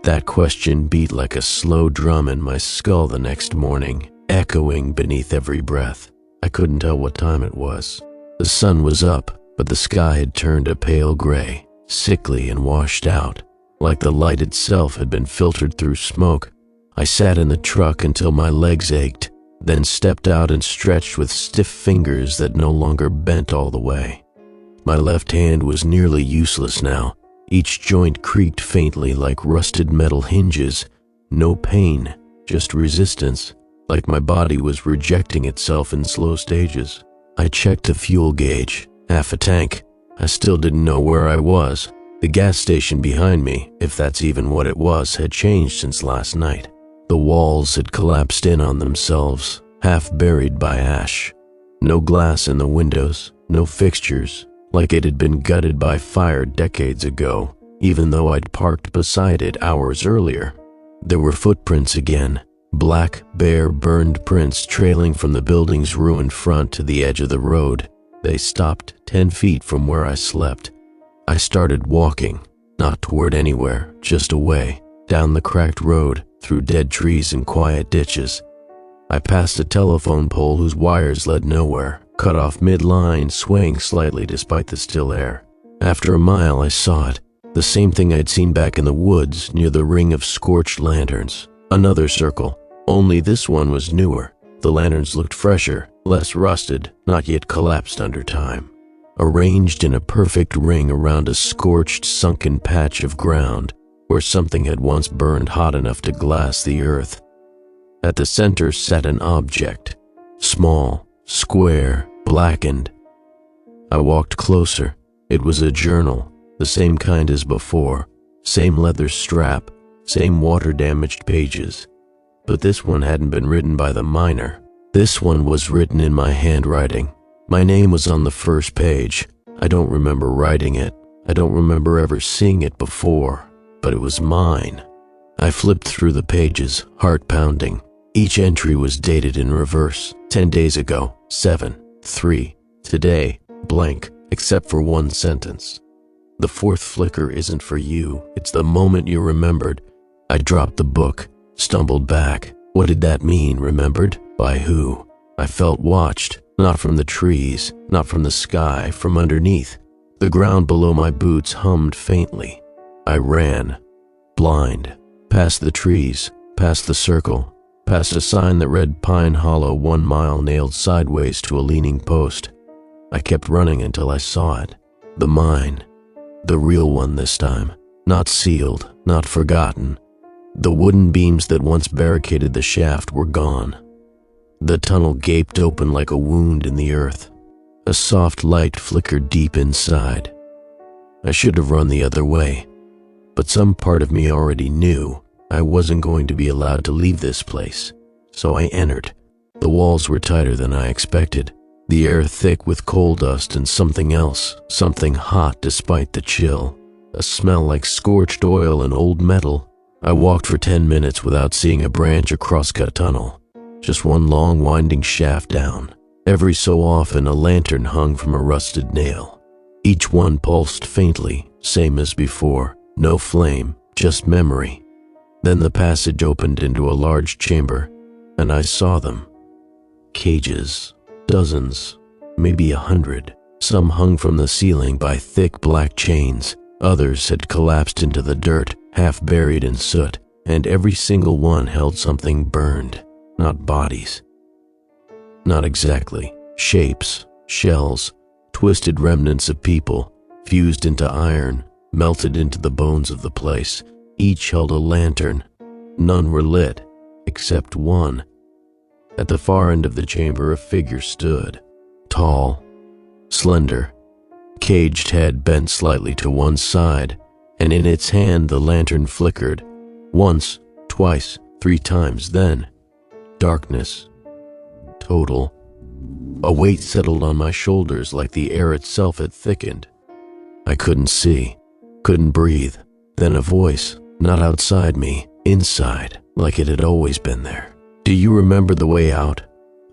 That question beat like a slow drum in my skull the next morning, echoing beneath every breath. I couldn't tell what time it was. The sun was up, but the sky had turned a pale gray, sickly and washed out. Like the light itself had been filtered through smoke. I sat in the truck until my legs ached, then stepped out and stretched with stiff fingers that no longer bent all the way. My left hand was nearly useless now. Each joint creaked faintly like rusted metal hinges. No pain, just resistance, like my body was rejecting itself in slow stages. I checked the fuel gauge, half a tank. I still didn't know where I was. The gas station behind me, if that's even what it was, had changed since last night. The walls had collapsed in on themselves, half buried by ash. No glass in the windows, no fixtures, like it had been gutted by fire decades ago, even though I'd parked beside it hours earlier. There were footprints again, black, bare, burned prints trailing from the building's ruined front to the edge of the road. They stopped 10 feet from where I slept. I started walking, not toward anywhere, just away, down the cracked road, through dead trees and quiet ditches. I passed a telephone pole whose wires led nowhere, cut off mid-line, swaying slightly despite the still air. After a mile, I saw it, the same thing I'd seen back in the woods near the ring of scorched lanterns. Another circle, only this one was newer. The lanterns looked fresher, less rusted, not yet collapsed under time. Arranged in a perfect ring around a scorched, sunken patch of ground where something had once burned hot enough to glass the earth. At the center sat an object, small, square, blackened. I walked closer. It was a journal, the same kind as before, same leather strap, same water-damaged pages. But this one hadn't been written by the miner. This one was written in my handwriting. My name was on the first page. I don't remember writing it. I don't remember ever seeing it before, but it was mine. I flipped through the pages, heart pounding. Each entry was dated in reverse. 10 days ago, 7/3. Today, blank, except for one sentence. The fourth flicker isn't for you. It's the moment you remembered. I dropped the book, stumbled back. What did that mean, remembered? By who? I felt watched, not from the trees, not from the sky, from underneath. The ground below my boots hummed faintly. I ran, blind, past the trees, past the circle, past a sign that read Pine Hollow 1 mile nailed sideways to a leaning post. I kept running until I saw it. The mine. The real one this time. Not sealed, not forgotten. The wooden beams that once barricaded the shaft were gone. The tunnel gaped open like a wound in the earth. A soft light flickered deep inside. I should have run the other way, but some part of me already knew I wasn't going to be allowed to leave this place, so I entered. The walls were tighter than I expected, the air thick with coal dust and something else, something hot despite the chill, a smell like scorched oil and old metal. I walked for 10 minutes without seeing a branch or crosscut tunnel, just one long winding shaft down. Every so often a lantern hung from a rusted nail. Each one pulsed faintly, same as before, no flame, just memory. Then the passage opened into a large chamber, and I saw them. Cages, dozens, maybe 100. Some hung from the ceiling by thick black chains. Others had collapsed into the dirt, half buried in soot, and every single one held something burned, not bodies. Not exactly. Shapes, shells, twisted remnants of people, fused into iron, melted into the bones of the place. Each held a lantern. None were lit, except one. At the far end of the chamber, a figure stood. Tall, slender, caged head bent slightly to one side, and in its hand the lantern flickered. Once, twice, 3 times, then darkness. Total. A weight settled on my shoulders like the air itself had thickened. I couldn't see, couldn't breathe. Then a voice, not outside me, inside, like it had always been there. Do you remember the way out?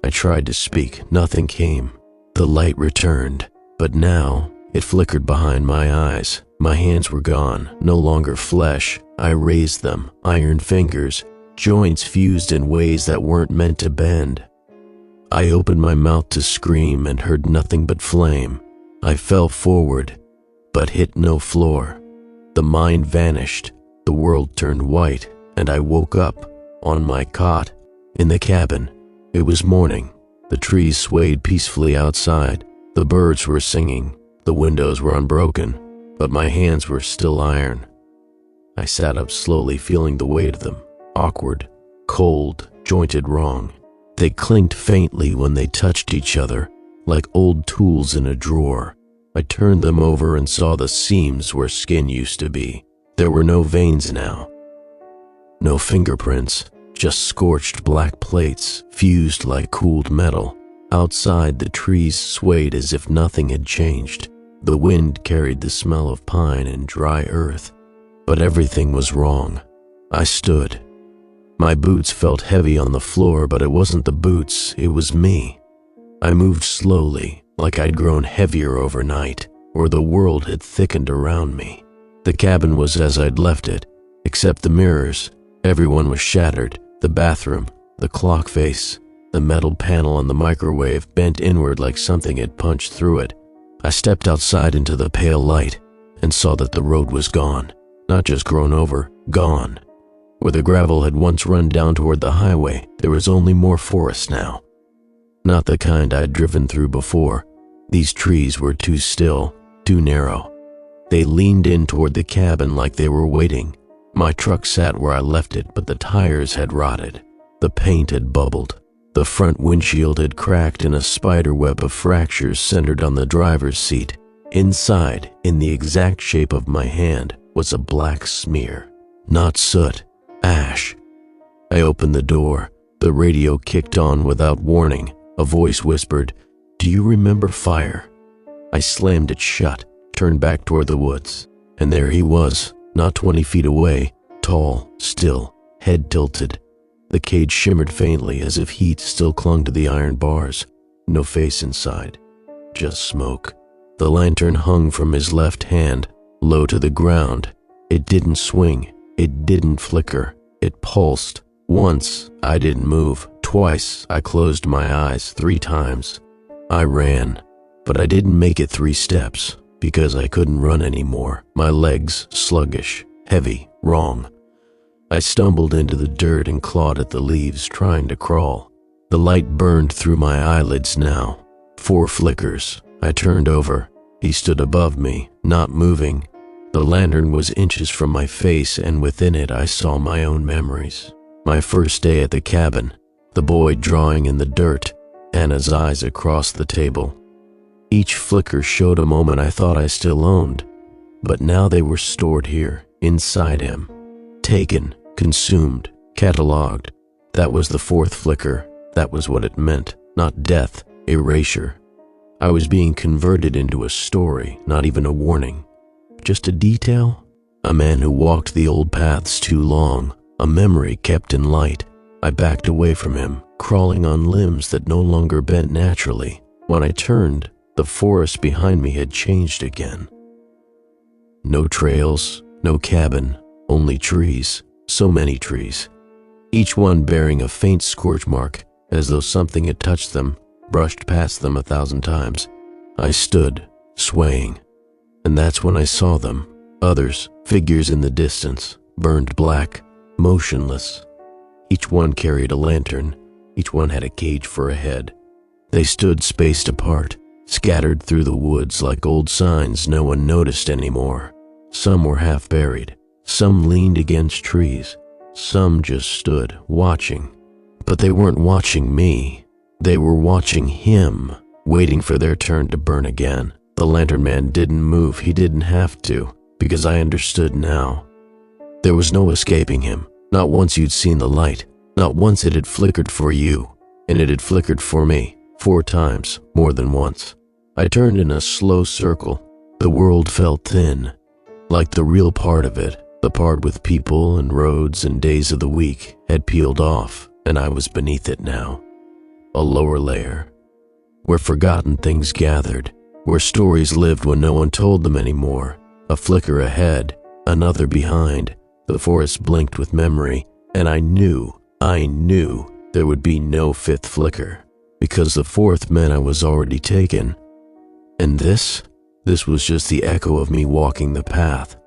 I tried to speak, nothing came. The light returned, but now it flickered behind my eyes. My hands were gone, no longer flesh. I raised them, iron fingers, joints fused in ways that weren't meant to bend. I opened my mouth to scream and heard nothing but flame. I fell forward, but hit no floor. The mind vanished, the world turned white, and I woke up, on my cot, in the cabin. It was morning. The trees swayed peacefully outside. The birds were singing. The windows were unbroken, but my hands were still iron. I sat up slowly, feeling the weight of them. Awkward, cold, jointed wrong. They clinked faintly when they touched each other, like old tools in a drawer. I turned them over and saw the seams where skin used to be. There were no veins now. No fingerprints, just scorched black plates, fused like cooled metal. Outside, the trees swayed as if nothing had changed. The wind carried the smell of pine and dry earth. But everything was wrong. I stood. My boots felt heavy on the floor, but it wasn't the boots, it was me. I moved slowly, like I'd grown heavier overnight, or the world had thickened around me. The cabin was as I'd left it, except the mirrors. Everyone was shattered. The bathroom, the clock face, the metal panel on the microwave bent inward like something had punched through it. I stepped outside into the pale light and saw that the road was gone. Not just grown over, gone. Where the gravel had once run down toward the highway, there was only more forest now. Not the kind I'd driven through before. These trees were too still, too narrow. They leaned in toward the cabin like they were waiting. My truck sat where I left it, but the tires had rotted. The paint had bubbled. The front windshield had cracked and a spider web of fractures centered on the driver's seat. Inside, in the exact shape of my hand, was a black smear. Not soot, ash. I opened the door. The radio kicked on without warning. A voice whispered, "Do you remember fire?" I slammed it shut, turned back toward the woods, and there he was, not 20 feet away, tall, still, head tilted. The cage shimmered faintly as if heat still clung to the iron bars. No face inside, just smoke. The lantern hung from his left hand, low to the ground. It didn't swing, it didn't flicker, it pulsed. Once, I didn't move. Twice, I closed my eyes. 3 times. I ran, but I didn't make it 3 steps because I couldn't run anymore. My legs sluggish, heavy, wrong. I stumbled into the dirt and clawed at the leaves, trying to crawl. The light burned through my eyelids now. 4 flickers. I turned over. He stood above me, not moving. The lantern was inches from my face, and within it I saw my own memories. My first day at the cabin, the boy drawing in the dirt, Anna's eyes across the table. Each flicker showed a moment I thought I still owned, but now they were stored here, inside him. Taken, consumed, catalogued. That was the 4th flicker. That was what it meant. Not death, erasure. I was being converted into a story, not even a warning. Just a detail? A man who walked the old paths too long. A memory kept in light. I backed away from him, crawling on limbs that no longer bent naturally. When I turned, the forest behind me had changed again. No trails, no cabin, only trees. So many trees. Each one bearing a faint scorch mark, as though something had touched them, brushed past them 1,000 times. I stood, swaying. And that's when I saw them. Others, figures in the distance, burned black, motionless. Each one carried a lantern. Each one had a cage for a head. They stood spaced apart, scattered through the woods like old signs no one noticed anymore. Some were half buried. Some leaned against trees. Some just stood, watching. But they weren't watching me. They were watching him, waiting for their turn to burn again. The Lanternman didn't move. He didn't have to, because I understood now. There was no escaping him. Not once you'd seen the light. Not once it had flickered for you, and it had flickered for me 4 times, more than once. I turned in a slow circle. The world felt thin, like the real part of it, the part with people and roads and days of the week, had peeled off, and I was beneath it now. A lower layer, where forgotten things gathered, where stories lived when no one told them anymore. A flicker ahead, another behind. The forest blinked with memory, and I knew there would be no 5th flicker, because the 4th meant I was already taken. And this was just the echo of me walking the path,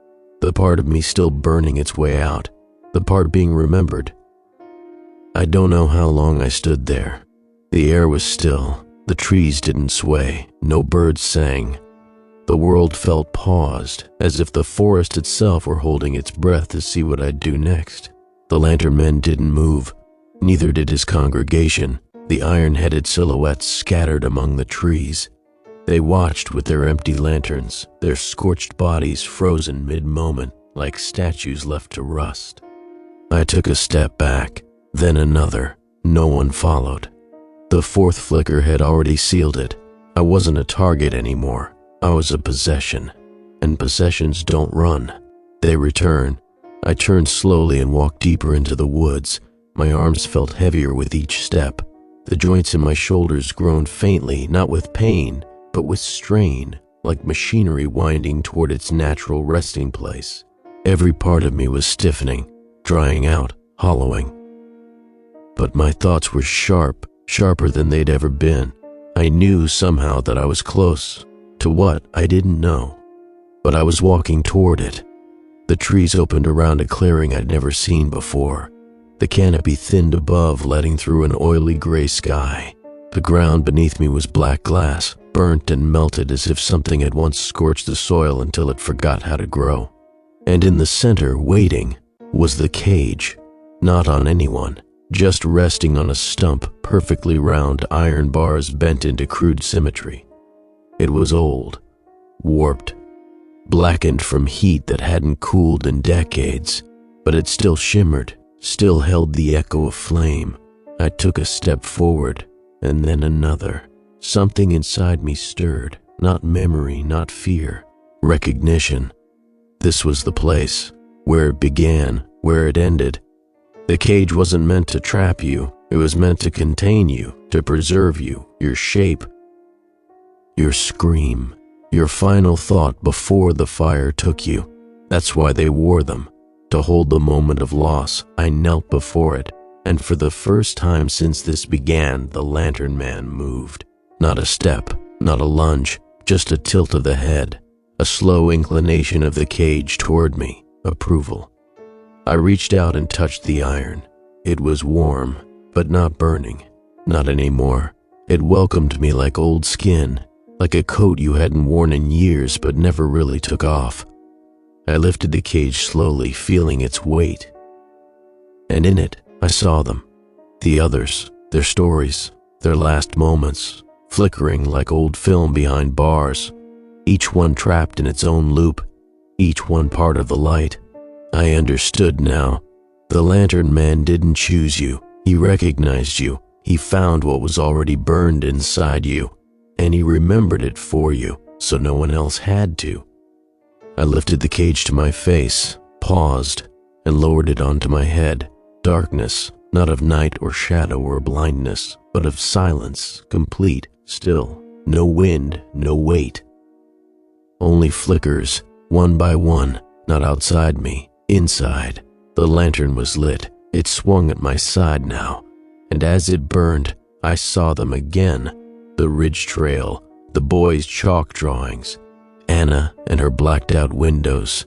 the part of me still burning its way out, the part being remembered. I don't know how long I stood there. The air was still, the trees didn't sway, no birds sang. The world felt paused, as if the forest itself were holding its breath to see what I'd do next. The Lanternman didn't move, neither did his congregation, the iron-headed silhouettes scattered among the trees. They watched with their empty lanterns, their scorched bodies frozen mid-moment like statues left to rust. I took a step back, then another. No one followed. The 4th flicker had already sealed it. I wasn't a target anymore. I was a possession, and possessions don't run. They return. I turned slowly and walked deeper into the woods. My arms felt heavier with each step. The joints in my shoulders groaned faintly, not with pain, but with strain, like machinery winding toward its natural resting place. Every part of me was stiffening, drying out, hollowing. But my thoughts were sharp, sharper than they'd ever been. I knew somehow that I was close. To what, I didn't know. But I was walking toward it. The trees opened around a clearing I'd never seen before. The canopy thinned above, letting through an oily gray sky. The ground beneath me was black glass, burnt and melted as if something had once scorched the soil until it forgot how to grow. And in the center, waiting, was the cage. Not on anyone, just resting on a stump, perfectly round iron bars bent into crude symmetry. It was old, warped, blackened from heat that hadn't cooled in decades, but it still shimmered, still held the echo of flame. I took a step forward, and then another. Something inside me stirred, not memory, not fear, recognition. This was the place, where it began, where it ended. The cage wasn't meant to trap you, it was meant to contain you, to preserve you, your shape, your scream, your final thought before the fire took you. That's why they wore them, to hold the moment of loss. I knelt before it, and for the first time since this began, the Lanternman moved. Not a step, not a lunge, just a tilt of the head, a slow inclination of the cage toward me, approval. I reached out and touched the iron. It was warm, but not burning, not anymore. It welcomed me like old skin, like a coat you hadn't worn in years but never really took off. I lifted the cage slowly, feeling its weight. And in it, I saw them. The others, their stories, their last moments, flickering like old film behind bars, each one trapped in its own loop, each one part of the light. I understood now. The Lanternman didn't choose you. He recognized you. He found what was already burned inside you, and he remembered it for you, so no one else had to. I lifted the cage to my face, paused, and lowered it onto my head. Darkness, not of night or shadow or blindness, but of silence, complete, still. No wind, no weight. Only flickers, one by one, not outside me, inside. The lantern was lit. It swung at my side now, and as it burned, I saw them again. The ridge trail, the boys' chalk drawings, Anna and her blacked-out windows.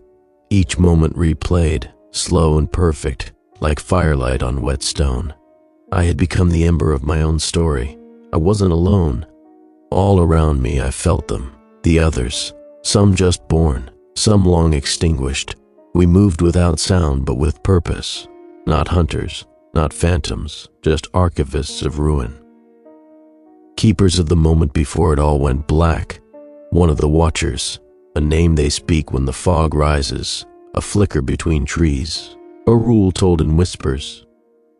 Each moment replayed, slow and perfect, like firelight on wet stone. I had become the ember of my own story. I wasn't alone. All around me I felt them, the others, some just born, some long extinguished. We moved without sound but with purpose. Not hunters, not phantoms, just archivists of ruin. Keepers of the moment before it all went black. One of the watchers, a name they speak when the fog rises, a flicker between trees, a rule told in whispers.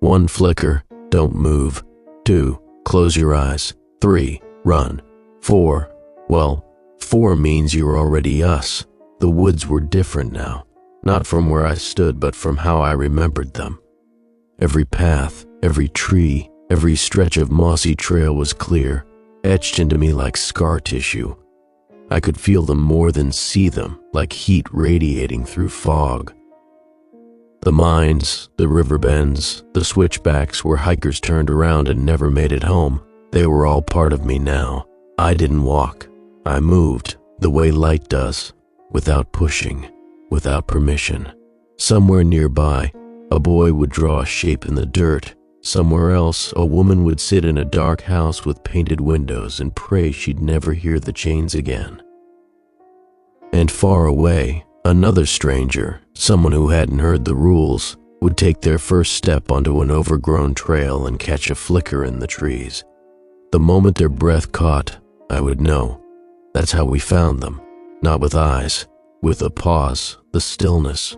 1 flicker, don't move. 2, close your eyes. 3, run. 4, well, 4 means you're already us. The woods were different now, not from where I stood, but from how I remembered them. Every path, every tree, every stretch of mossy trail was clear, etched into me like scar tissue. I could feel them more than see them, like heat radiating through fog. The mines, the river bends, the switchbacks where hikers turned around and never made it home, they were all part of me now. I didn't walk. I moved, the way light does, without pushing, without permission. Somewhere nearby, a boy would draw a shape in the dirt. Somewhere else, a woman would sit in a dark house with painted windows and pray she'd never hear the chains again. And far away, another stranger, someone who hadn't heard the rules, would take their first step onto an overgrown trail and catch a flicker in the trees. The moment their breath caught, I would know. That's how we found them, not with eyes, with a pause, the stillness.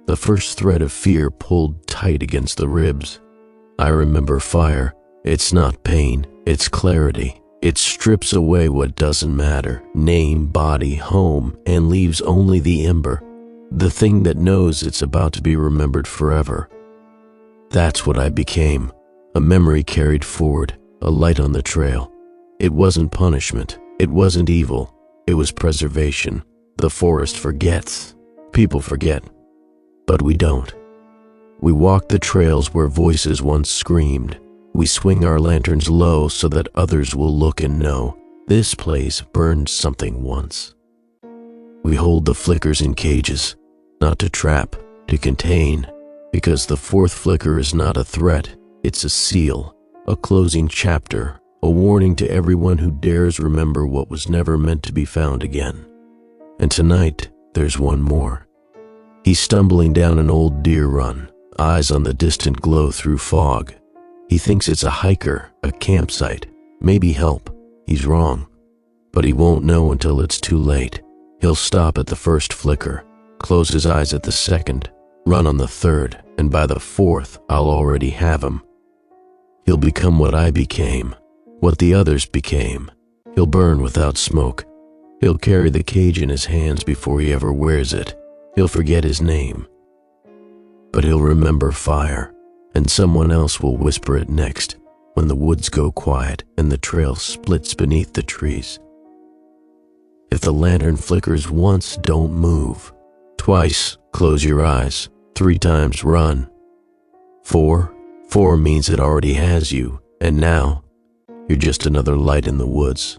The first thread of fear pulled tight against the ribs. I remember fire. It's not pain, it's clarity. It strips away what doesn't matter, name, body, home, and leaves only the ember, the thing that knows it's about to be remembered forever. That's what I became, a memory carried forward, a light on the trail. It wasn't punishment, it wasn't evil, it was preservation. The forest forgets, people forget, but we don't. We walk the trails where voices once screamed. We swing our lanterns low so that others will look and know this place burned something once. We hold the flickers in cages, not to trap, to contain, because the 4th flicker is not a threat, it's a seal, a closing chapter, a warning to everyone who dares remember what was never meant to be found again. And tonight, there's one more. He's stumbling down an old deer run, eyes on the distant glow through fog. He thinks it's a hiker, a campsite, maybe help. He's wrong. But he won't know until it's too late. He'll stop at the first flicker, close his eyes at the second, Run on the third, and by the fourth, I'll already have him. He'll become what I became, what the others became. He'll burn without smoke. He'll carry the cage in his hands before he ever wears it. He'll forget his name. But he'll remember fire, and someone else will whisper it next when the woods go quiet and the trail splits beneath the trees. If the lantern flickers once, don't move. Twice, close your eyes. 3 times, run. 4 means it already has you, and now you're just another light in the woods.